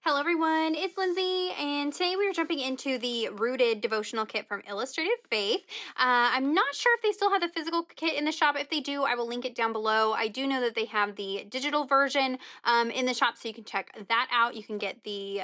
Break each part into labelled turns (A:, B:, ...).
A: Hello, everyone. It's Lindsay, and today we are jumping into the Rooted devotional kit from Illustrated Faith. I'm not sure if they still have the physical kit in the shop. If they do, I will link it down below. I do know that they have the digital version in the shop, so you can check that out. You can get the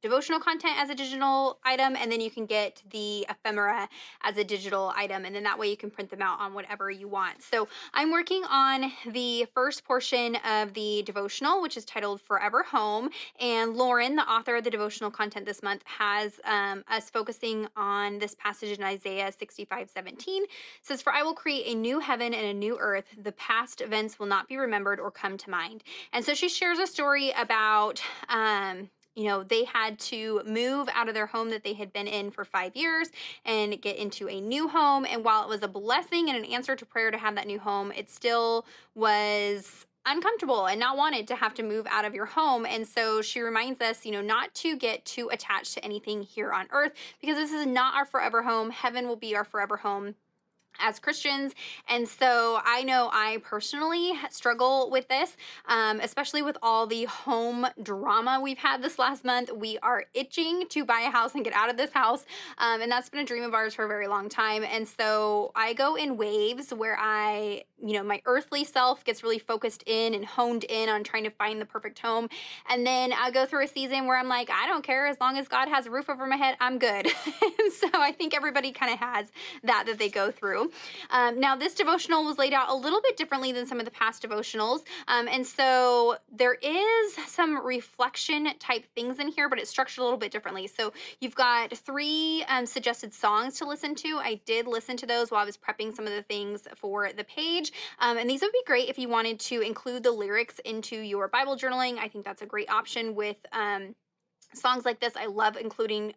A: devotional content as a digital item, and then you can get the ephemera as a digital item, and then that way you can print them out on whatever you want. So I'm working on the first portion of the devotional, which is titled Forever Home. And Lauren, the author of the devotional content this month, has us focusing on this passage in Isaiah 65:17. It says, "For I will create a new heaven and a new earth. The past events will not be remembered or come to mind." And so she shares a story about they had to move out of their home that they had been in for 5 years and get into a new home. And while it was a blessing and an answer to prayer to have that new home, it still was uncomfortable and not wanted to have to move out of your home. And so she reminds us, not to get too attached to anything here on earth, because this is not our forever home. Heaven will be our forever home as Christians. And so I know I personally struggle with this, especially with all the home drama we've had this last month. We are itching to buy a house and get out of this house. And that's been a dream of ours for a very long time. And so I go in waves where my earthly self gets really focused in and honed in on trying to find the perfect home. And then I go through a season where I'm like, I don't care. As long as God has a roof over my head, I'm good. And so I think everybody kind of has that they go through. Now, this devotional was laid out a little bit differently than some of the past devotionals. And so there is some reflection type things in here, but it's structured a little bit differently. So you've got three suggested songs to listen to. I did listen to those while I was prepping some of the things for the page. And these would be great if you wanted to include the lyrics into your Bible journaling. I think that's a great option with songs like this. I love including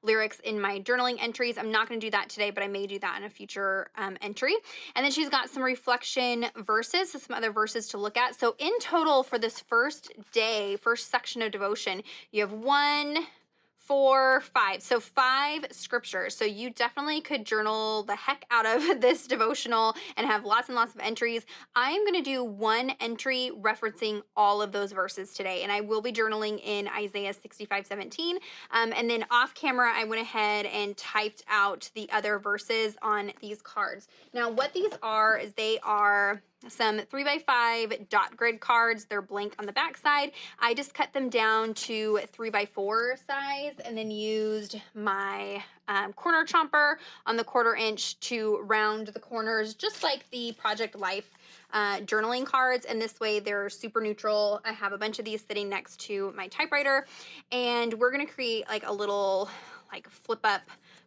A: lyrics in my journaling entries. I'm not going to do that today, but I may do that in a future entry. And then she's got some reflection verses, so some other verses to look at. So in total for this first section of devotion, you have 1, 4, 5. So 5 scriptures. So you definitely could journal the heck out of this devotional and have lots and lots of entries. I'm going to do one entry referencing all of those verses today, and I will be journaling in Isaiah 65:17. And then off camera, I went ahead and typed out the other verses on these cards. Now, what these are is they are some 3x5 dot grid cards. They're blank on the back side. I just cut them down to 3x4 size and then used my corner chomper on the 1/4 inch to round the corners, just like the Project Life journaling cards. And this way they're super neutral. I have a bunch of these sitting next to my typewriter, and we're going to create like a little flip up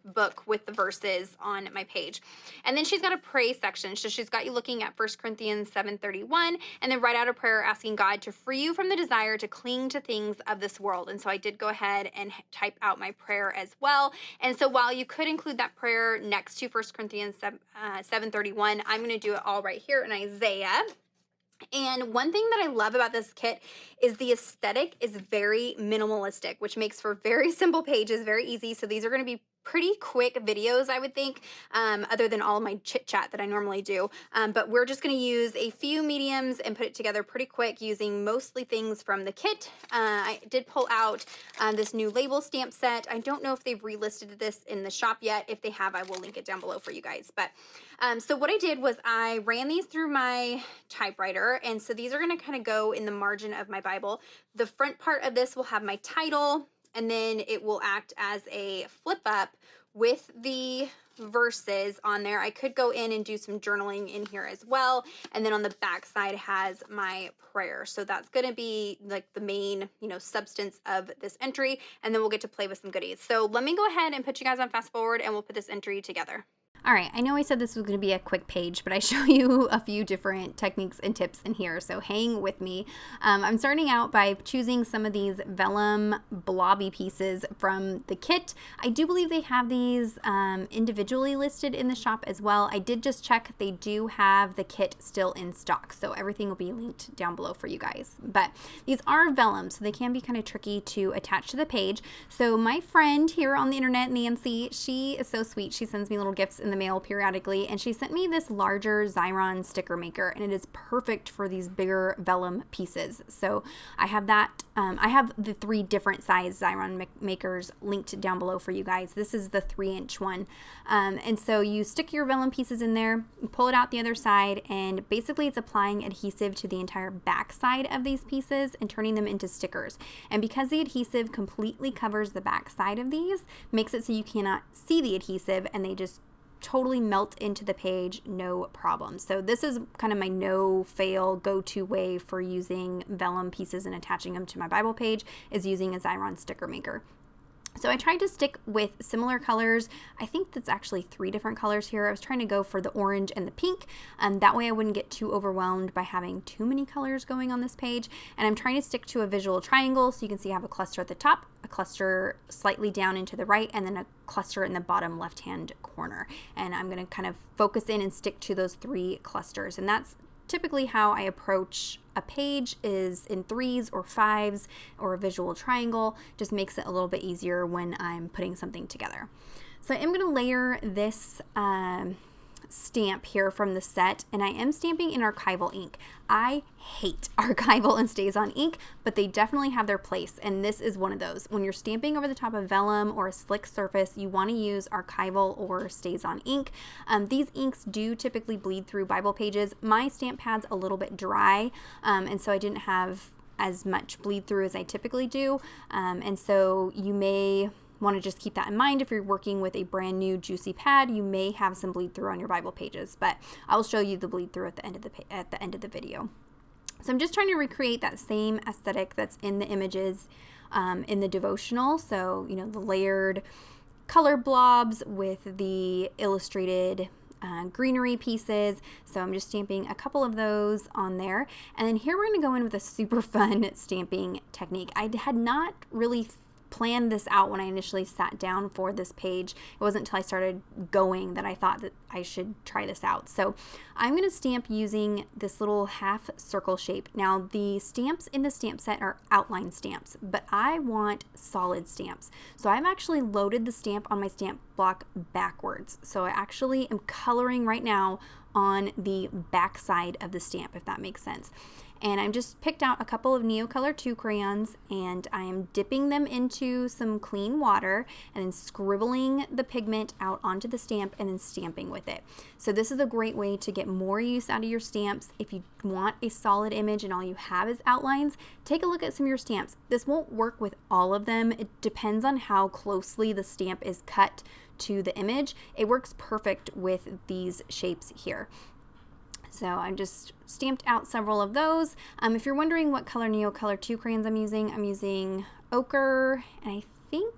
A: book with the verses on my page. And then she's got a pray section. So she's got you looking at 1 Corinthians 7:31, and then write out a prayer asking God to free you from the desire to cling to things of this world. And so I did go ahead and type out my prayer as well. And so while you could include that prayer next to 1 Corinthians 7:31, I'm going to do it all right here in Isaiah. And one thing that I love about this kit is the aesthetic is very minimalistic, which makes for very simple pages, very easy. So these are going to be pretty quick videos, I would think, other than all my chit chat that I normally do. But we're just going to use a few mediums and put it together pretty quick using mostly things from the kit. I did pull out this new label stamp set. I don't know if they've relisted this in the shop yet. If they have, I will link it down below for you guys. But so what I did was I ran these through my typewriter. And so these are going to kind of go in the margin of my Bible. The front part of this will have my title, and then it will act as a flip up with the verses on there. I could go in and do some journaling in here as well. And then on the back side has my prayer. So that's going to be like the main, substance of this entry. And then we'll get to play with some goodies. So let me go ahead and put you guys on fast forward, and we'll put this entry together. All right, I know I said this was going to be a quick page, but I show you a few different techniques and tips in here, so hang with me. I'm starting out by choosing some of these vellum blobby pieces from the kit. I do believe they have these individually listed in the shop as well. I did just check. They do have the kit still in stock, so everything will be linked down below for you guys. But these are vellum, so they can be kind of tricky to attach to the page. So my friend here on the internet, Nancy, she is so sweet. She sends me little gifts in the mail periodically, and she sent me this larger Xyron sticker maker, and it is perfect for these bigger vellum pieces. So I have that. I have the 3 different size Xyron makers linked down below for you guys. This is the 3-inch one. And so you stick your vellum pieces in there, you pull it out the other side, and basically it's applying adhesive to the entire back side of these pieces and turning them into stickers. And because the adhesive completely covers the back side of these, makes it so you cannot see the adhesive, and they just totally melt into the page, no problem. So this is kind of my no-fail go-to way for using vellum pieces and attaching them to my Bible page, is using a Xyron sticker maker. So I tried to stick with similar colors. I think that's actually 3 different colors here. I was trying to go for the orange and the pink, and that way I wouldn't get too overwhelmed by having too many colors going on this page. And I'm trying to stick to a visual triangle, so you can see I have a cluster at the top, a cluster slightly down into the right, and then a cluster in the bottom left-hand corner. And I'm going to kind of focus in and stick to those 3 clusters. And that's typically how I approach a page, is in 3s or 5s or a visual triangle. Just makes it a little bit easier when I'm putting something together. So I am going to layer this stamp here from the set, and I am stamping in archival ink. I hate archival and STAIS-on ink, but they definitely have their place, and this is one of those. When you're stamping over the top of vellum or a slick surface, you want to use archival or STAIS-on ink. These inks do typically bleed through Bible pages. My stamp pad's a little bit dry, and so I didn't have as much bleed through as I typically do, and so you may want to just keep that in mind. If you're working with a brand new juicy pad, you may have some bleed through on your Bible pages, but I'll show you the bleed through at the end of the video. So I'm just trying to recreate that same aesthetic that's in the images in the devotional. So, you know, the layered color blobs with the illustrated greenery pieces. So I'm just stamping a couple of those on there. And then here we're going to go in with a super fun stamping technique. I had not really planned this out when I initially sat down for this page. It wasn't until I started going that I thought that I should try this out. So I'm going to stamp using this little half circle shape. Now the stamps in the stamp set are outline stamps, but I want solid stamps. So I've actually loaded the stamp on my stamp block backwards. So I actually am coloring right now on the back side of the stamp, if that makes sense. And I've just picked out a couple of Neocolor 2 crayons, and I am dipping them into some clean water and then scribbling the pigment out onto the stamp and then stamping with it. So this is a great way to get more use out of your stamps. If you want a solid image and all you have is outlines, take a look at some of your stamps. This won't work with all of them. It depends on how closely the stamp is cut to the image. It works perfect with these shapes here. So I've just stamped out several of those. If you're wondering what color Neocolor 2 crayons I'm using ochre and I think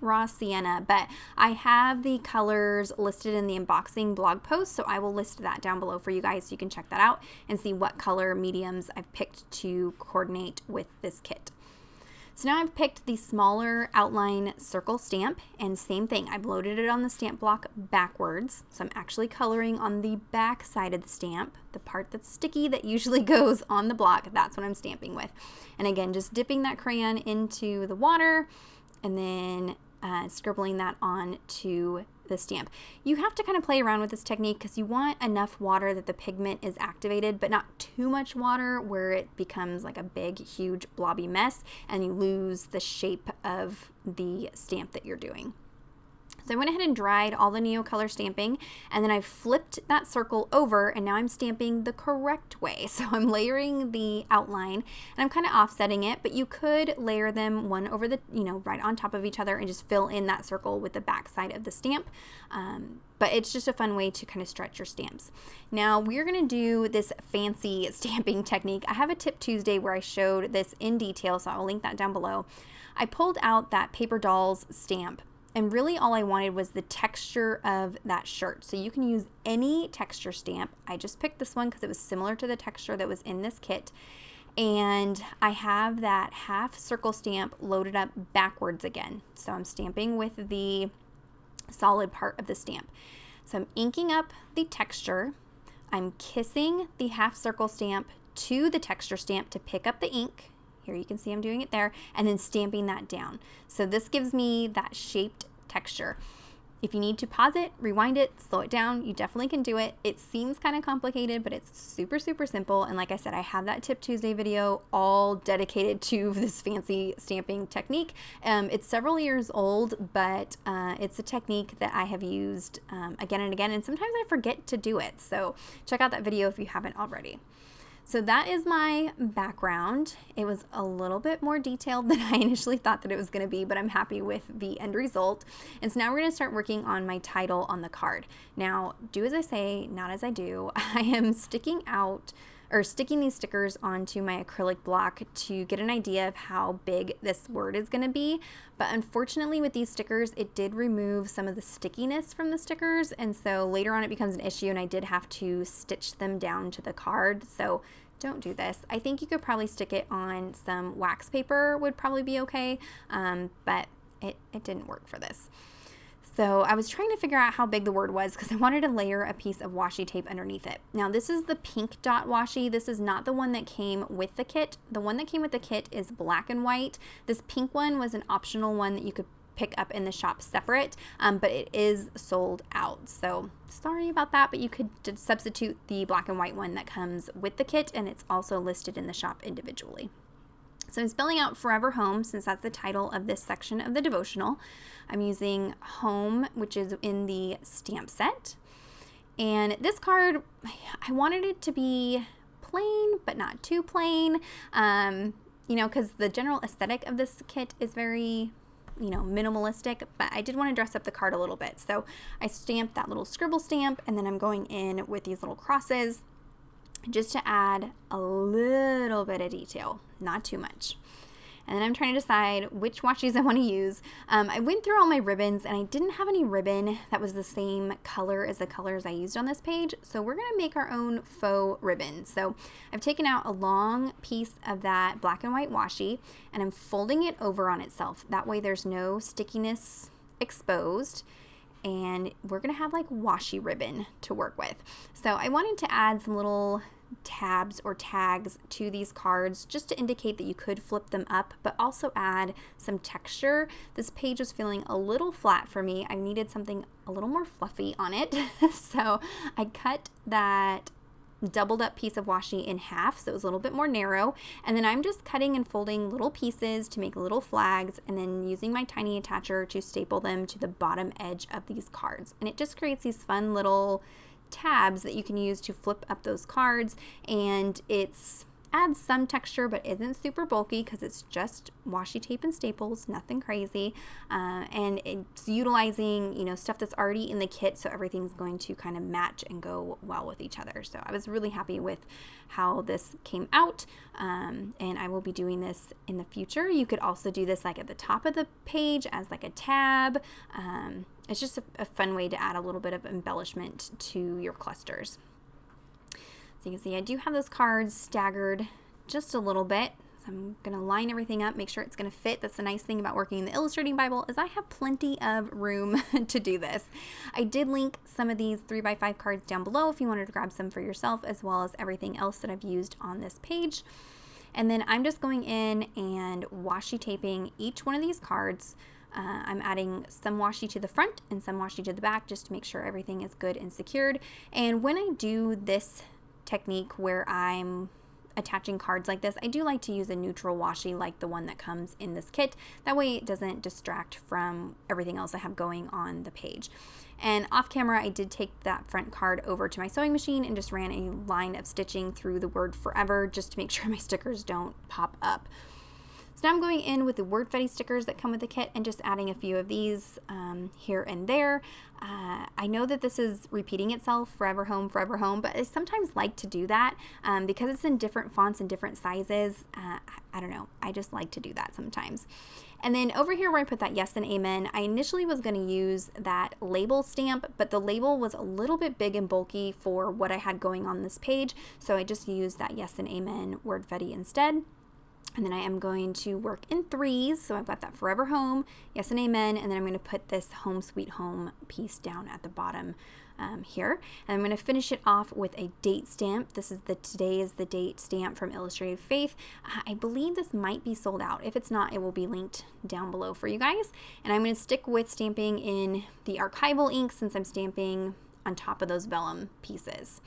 A: raw sienna, but I have the colors listed in the unboxing blog post, so I will list that down below for you guys so you can check that out and see what color mediums I've picked to coordinate with this kit. So now I've picked the smaller outline circle stamp, and same thing, I've loaded it on the stamp block backwards. So I'm actually coloring on the back side of the stamp, the part that's sticky that usually goes on the block. That's what I'm stamping with. And again, just dipping that crayon into the water and then scribbling that onto the stamp. You have to kind of play around with this technique because you want enough water that the pigment is activated, but not too much water where it becomes like a big, huge, blobby mess and you lose the shape of the stamp that you're doing. So I went ahead and dried all the Neocolor stamping, and then I flipped that circle over, and now I'm stamping the correct way. So I'm layering the outline, and I'm kind of offsetting it, but you could layer them one over the, right on top of each other and just fill in that circle with the back side of the stamp. But it's just a fun way to kind of stretch your stamps. Now we're gonna do this fancy stamping technique. I have a Tip Tuesday where I showed this in detail, so I'll link that down below. I pulled out that Paper Dolls stamp, and really all I wanted was the texture of that shirt. So you can use any texture stamp. I just picked this one because it was similar to the texture that was in this kit. And I have that half circle stamp loaded up backwards again. So I'm stamping with the solid part of the stamp. So I'm inking up the texture. I'm kissing the half circle stamp to the texture stamp to pick up the ink. Here you can see I'm doing it there, and then stamping that down. So this gives me that shaped texture. If you need to pause it, rewind it, slow it down, you definitely can do it. It seems kind of complicated, but it's super, super simple. And like I said, I have that Tip Tuesday video all dedicated to this fancy stamping technique. It's several years old, but it's a technique that I have used again and again, and sometimes I forget to do it. So check out that video if you haven't already. So that is my background. It was a little bit more detailed than I initially thought that it was going to be, but I'm happy with the end result. And so now we're going to start working on my title on the card. Now, do as I say, not as I do. I am sticking these stickers onto my acrylic block to get an idea of how big this word is going to be. But unfortunately with these stickers, it did remove some of the stickiness from the stickers. And so later on it becomes an issue, and I did have to stitch them down to the card. So don't do this. I think you could probably stick it on some wax paper would probably be okay. But it didn't work for this. So I was trying to figure out how big the word was because I wanted to layer a piece of washi tape underneath it. Now this is the pink dot washi. This is not the one that came with the kit. The one that came with the kit is black and white. This pink one was an optional one that you could pick up in the shop separate, but it is sold out. So sorry about that, but you could substitute the black and white one that comes with the kit, and it's also listed in the shop individually. So I'm spelling out Forever Home since that's the title of this section of the devotional. I'm using Home, which is in the stamp set. And this card, I wanted it to be plain, but not too plain, because the general aesthetic of this kit is very, minimalistic, but I did want to dress up the card a little bit. So I stamped that little scribble stamp, and then I'm going in with these little crosses just to add a little bit of detail, not too much. And then I'm trying to decide which washes I want to use. I went through all my ribbons and I didn't have any ribbon that was the same color as the colors I used on this page. So we're going to make our own faux ribbon. So I've taken out a long piece of that black and white washi and I'm folding it over on itself. That way there's no stickiness exposed. And we're going to have like washi ribbon to work with. So I wanted to add some little tabs or tags to these cards just to indicate that you could flip them up, but also add some texture. This page was feeling a little flat for me. I needed something a little more fluffy on it. So I cut that doubled up piece of washi in half so it was a little bit more narrow, and then I'm just cutting and folding little pieces to make little flags and then using my tiny attacher to staple them to the bottom edge of these cards. And it just creates these fun little tabs that you can use to flip up those cards, and it's adds some texture but isn't super bulky because it's just washi tape and staples, nothing crazy, and it's utilizing stuff that's already in the kit, so everything's going to kind of match and go well with each other. So I was really happy with how this came out, and I will be doing this in the future. You could also do this like at the top of the page as like a tab. It's just a fun way to add a little bit of embellishment to your clusters. So you can see I do have those cards staggered just a little bit. So I'm going to line everything up, make sure it's going to fit. That's the nice thing about working in the Illustrating Bible is I have plenty of room to do this. I did link some of these 3x5 cards down below if you wanted to grab some for yourself, as well as everything else that I've used on this page. And then I'm just going in and washi taping each one of these cards. I'm adding some washi to the front and some washi to the back just to make sure everything is good and secured. And when I do this technique where I'm attaching cards like this, I do like to use a neutral washi like the one that comes in this kit. That way it doesn't distract from everything else I have going on the page. And off camera, I did take that front card over to my sewing machine and just ran a line of stitching through the word forever just to make sure my stickers don't pop up. So now I'm going in with the word fetty stickers that come with the kit and just adding a few of these here and there. I know that this is repeating itself, forever home, but I sometimes like to do that because it's in different fonts and different sizes. I don't know, I just like to do that sometimes. And then over here where I put that yes and amen, I initially was going to use that label stamp, but the label was a little bit big and bulky for what I had going on this page, so I just used that yes and amen word fetty instead. And then I am going to work in threes. So I've got that Forever Home, Yes and Amen. And then I'm going to put this Home Sweet Home piece down at the bottom here. And I'm going to finish it off with a date stamp. This is the Today is the Date stamp from Illustrated Faith. I believe this might be sold out. If it's not, it will be linked down below for you guys. And I'm going to stick with stamping in the archival ink since I'm stamping on top of those vellum pieces.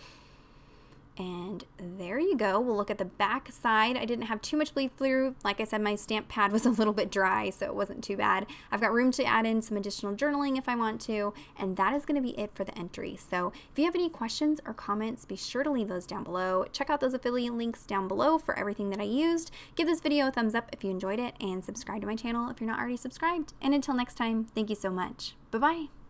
A: And there you go. We'll look at the back side. I didn't have too much bleed through. Like I said, my stamp pad was a little bit dry, so it wasn't too bad. I've got room to add in some additional journaling if I want to, and that is going to be it for the entry. So if you have any questions or comments, be sure to leave those down below. Check out those affiliate links down below for everything that I used. Give this video a thumbs up if you enjoyed it, and subscribe to my channel if you're not already subscribed. And until next time, thank you so much. Bye-bye.